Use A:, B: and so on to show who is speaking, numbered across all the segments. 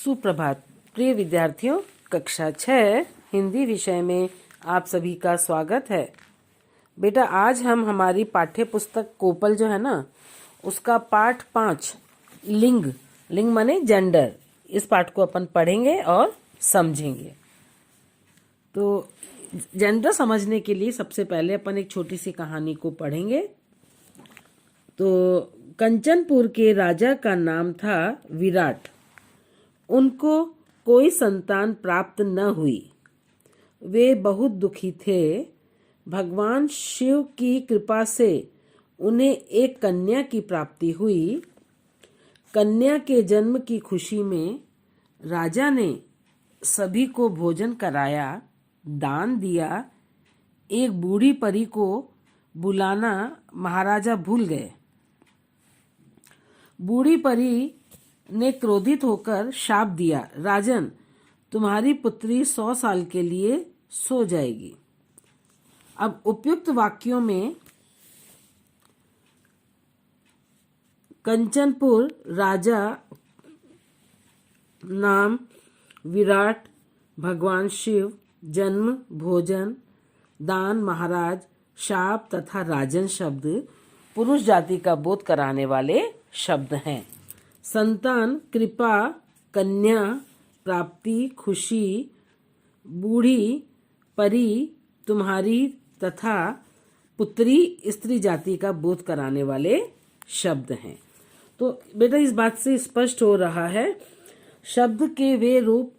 A: सुप्रभात प्रिय विद्यार्थियों, कक्षा 6 हिंदी विषय में आप सभी का स्वागत है। बेटा, आज हम हमारी पाठ्य पुस्तक कोपल जो है ना, उसका पाठ 5 लिंग माने जेंडर, इस पाठ को अपन पढ़ेंगे और समझेंगे। तो जेंडर समझने के लिए सबसे पहले अपन एक छोटी सी कहानी को पढ़ेंगे। तो कंचनपुर के राजा का नाम था विराट। उनको कोई संतान प्राप्त न हुई। वे बहुत दुखी थे। भगवान शिव की कृपा से उन्हें एक कन्या की प्राप्ति हुई। कन्या के जन्म की खुशी में राजा ने सभी को भोजन कराया, दान दिया। एक बूढ़ी परी को बुलाना महाराजा भूल गए। बूढ़ी परी ने क्रोधित होकर शाप दिया, राजन, तुम्हारी पुत्री 100 साल के लिए सो जाएगी। अब उपयुक्त वाक्यों में कंचनपुर राजा, नाम विराट, भगवान शिव, जन्म, भोजन, दान, महाराज, शाप तथा राजन शब्द पुरुष जाति का बोध कराने वाले शब्द हैं। संतान, कृपा, कन्या, प्राप्ति, खुशी, बूढ़ी, परी, तुम्हारी तथा पुत्री स्त्री जाति का बोध कराने वाले शब्द हैं। तो बेटा, इस बात से स्पष्ट हो रहा है, शब्द के वे रूप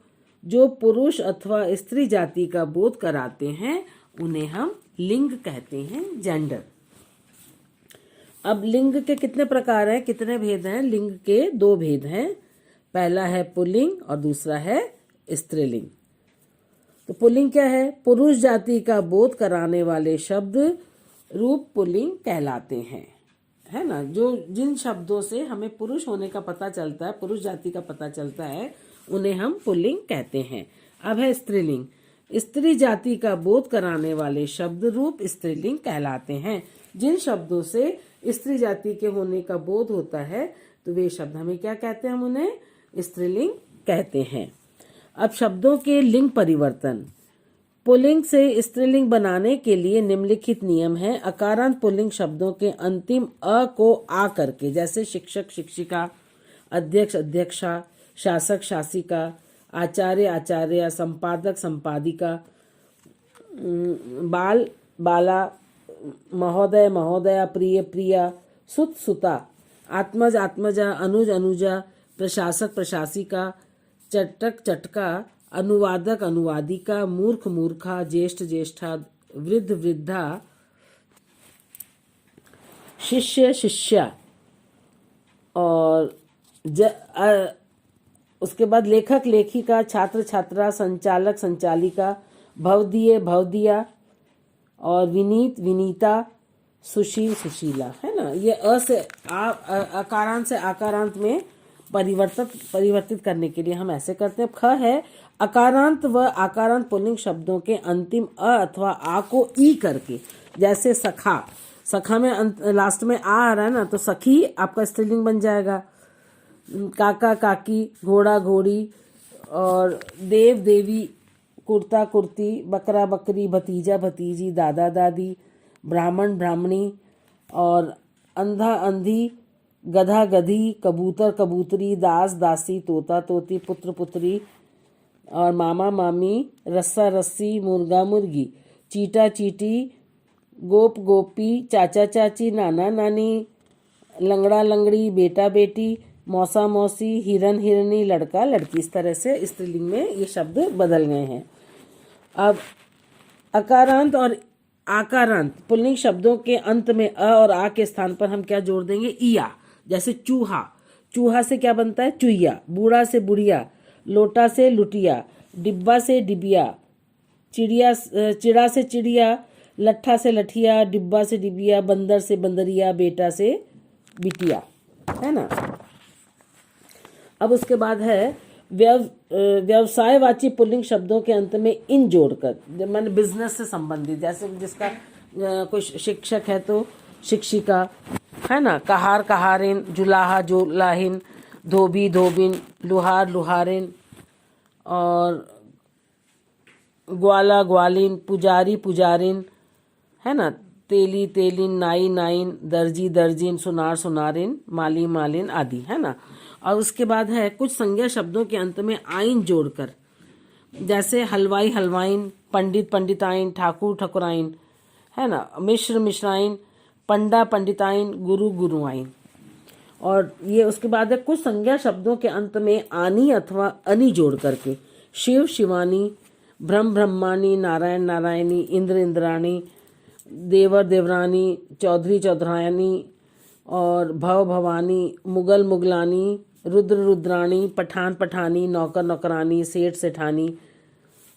A: जो पुरुष अथवा स्त्री जाति का बोध कराते हैं उन्हें हम लिंग कहते हैं, जेंडर। अब लिंग के कितने प्रकार हैं, कितने भेद हैं? लिंग के 2 भेद हैं। पहला है पुल्लिंग और दूसरा है स्त्रीलिंग। तो पुल्लिंग क्या है? पुरुष जाति का बोध कराने वाले शब्द रूप पुल्लिंग कहलाते हैं, है ना। जो जिन शब्दों से हमें पुरुष होने का पता चलता है, पुरुष जाति का पता चलता है, उन्हें हम पुल्लिंग कहते हैं। अब है स्त्रीलिंग। स्त्री जाति का बोध कराने वाले शब्द रूप स्त्रीलिंग कहलाते हैं। जिन शब्दों से स्त्री जाति के होने का बोध होता है तो वे शब्द हमें क्या कहते हैं? हम उन्हें स्त्रीलिंग कहते हैं। अब शब्दों के लिंग परिवर्तन। पुल्लिंग से स्त्रीलिंग बनाने के लिए निम्नलिखित नियम है। अकारांत पुल्लिंग शब्दों के अंतिम अ को आ करके, जैसे शिक्षक, शिक्षिका, अध्यक्ष, अध्यक्षा, शासक, शासिका, आचार्य, आचार्य, संपादक, संपादिका, बाल, बाला, महोदय, महोदया, प्रिय, प्रिया, सुत, सुता, आत्मज, आत्मजा, अनुज, अनुजा, प्रशासक, प्रशासिका, चटक, चटका, अनुवादक, अनुवादिका, मूर्ख, मूर्खा, ज्येष्ठ, ज्येष्ठा, वृद्ध, वृद्धा, शिष्य, शिष्या। और उसके बाद लेखक, लेखिका, छात्र, छात्रा, संचालक, संचालिका, भवदीय, भवदिया, और विनीत, विनीता, सुशील, सुशीला, है ना। ये अ से अकारांत से आकारांत में परिवर्तित करने के लिए हम ऐसे करते हैं। ख है अकारांत व आकारांत पुल्लिंग शब्दों के अंतिम अ अथवा आ को ई करके, जैसे सखा, सखा में लास्ट में आ रहा है ना, तो सखी आपका स्त्रीलिंग बन जाएगा। काका, काकी, घोड़ा, घोड़ी, और देव, देवी, कुर्ता, कुर्ती, बकरा, बकरी, भतीजा, भतीजी, दादा, दादी, ब्राह्मण, ब्राह्मणी, और अंधा, अंधी, गधा, गधी, कबूतर, कबूतरी, दास, दासी, तोता, तोती, पुत्र, पुत्री, और मामा, मामी, रस्सा, रस्सी, मुर्गा, मुर्गी, चीटा, चीटी, गोप, गोपी, चाचा, चाची, नाना, नानी, लंगड़ा, लंगड़ी, बेटा, बेटी, मौसा, मौसी, हिरन, हिरनी, लड़का, लड़की। इस तरह से स्त्रीलिंग में ये शब्द बदल गए हैं। अब अकारांत और आकारांत पुल्लिंग शब्दों के अंत में अ और आ के स्थान पर हम क्या जोड़ देंगे? इया। जैसे चूहा, चूहा से क्या बनता है? चुईया। बूढ़ा से बुढ़िया, लोटा से लुटिया, डिब्बा से डिबिया, चिड़िया, चिड़ा से चिड़िया, लट्ठा से लठिया, डिब्बा से डिबिया, बंदर से बंदरिया, बेटा से बिटिया, है ना। अब उसके बाद है व्यवसायवाची पुल्लिंग शब्दों के अंत में इन जोड़कर, माने बिजनेस से संबंधित, जैसे जिसका कोई शिक्षक है तो शिक्षिका, है ना। कहार, कहारिन, जुलाहा, जुलाहिन, धोबी धोबिन, लुहार लुहारिन, और ग्वाला ग्वालिन, पुजारी पुजारिन, है ना, तेली तेलिन, नाई नाइन, दर्जी दर्जिन, सुनार सुनारिन, माली मालिन आदि, है ना। और उसके बाद है कुछ संज्ञा शब्दों के अंत में आइन जोड़कर, जैसे हलवाई हलवाइन, पंडित पंडिताइन, ठाकुर ठकुराइन, है ना, मिश्र मिश्राइन, पंडा पंडिताइन, गुरु गुरुआइन। और ये उसके बाद है कुछ संज्ञा शब्दों के अंत में आनी अथवा अनि जोड़ करके, शिव शिवानी, ब्रह्म ब्रह्मानी, नारायण नारायणी, इंद्र इंद्राणी, देवर देवरानी, चौधरी चौधरायनी, और भव भवानी, मुगल मुगलानी, रुद्र रुद्राणी, पठान पठानी, नौकर नौकरानी, सेठ सेठानी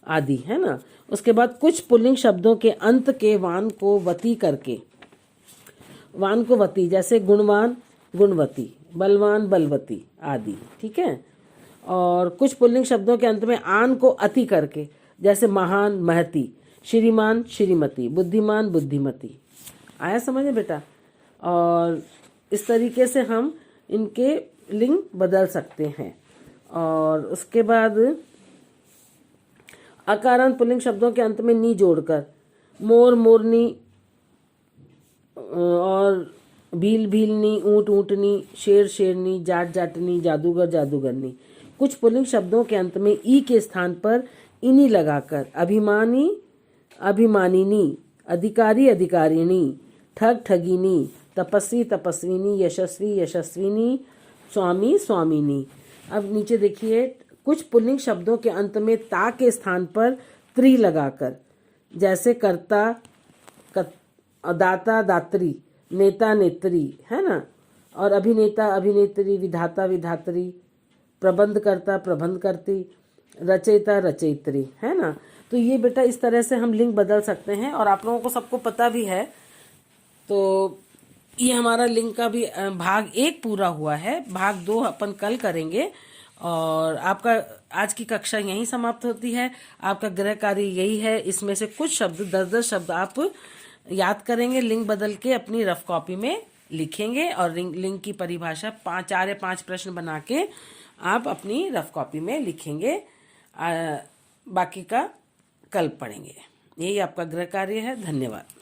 A: आदि, है ना। उसके बाद कुछ पुल्लिंग शब्दों के अंत के वान को वती करके, वान को वती, जैसे गुणवान गुणवती, बलवान बलवती आदि, ठीक है। और कुछ पुल्लिंग शब्दों के अंत में आन को अति करके, जैसे महान महती, श्रीमान श्रीमती, बुद्धिमान बुद्धिमती। आया समझ में बेटा। और इस तरीके से हम इनके लिंग बदल सकते हैं। और उसके बाद अकारांत पुल्लिंग शब्दों के अंत में नी जोड़कर, मोर मोरनी, और भील भीलनी, ऊंट ऊंटनी, शेर शेरनी, जाट जाटनी, जादूगर जादूगरनी। कुछ पुल्लिंग शब्दों के अंत में ई के स्थान पर इनी लगाकर, अभिमानी अभिमानिनी, अधिकारी अधिकारिणी, ठग ठगिनी, तपस्वी तपस्विनी, यशस्वी यशस्विनी, स्वामी स्वामिनी। अब नीचे देखिए, कुछ पुल्लिंग शब्दों के अंत में ता के स्थान पर त्रि लगाकर, जैसे कर्ता दाता दात्री, नेता नेत्री, है ना, और अभिनेता अभिनेत्री, विधाता विधात्री, प्रबंधकर्ता प्रबंध करती, रचयिता रचयित्री, है ना। तो ये बेटा इस तरह से हम लिंग बदल सकते हैं, और आप लोगों को सबको पता भी है। तो ये हमारा लिंग का भी भाग 1 पूरा हुआ है। भाग 2 अपन कल करेंगे। और आपका आज की कक्षा यहीं समाप्त होती है। आपका गृह कार्य यही है, इसमें से कुछ शब्द 10-10 शब्द आप याद करेंगे, लिंग बदल के अपनी रफ कॉपी में लिखेंगे, और लिंग की परिभाषा 4 या 5 प्रश्न बना के आप अपनी रफ कॉपी में लिखेंगे। बाकी का कल पढ़ेंगे। यही आपका गृह कार्य है। धन्यवाद।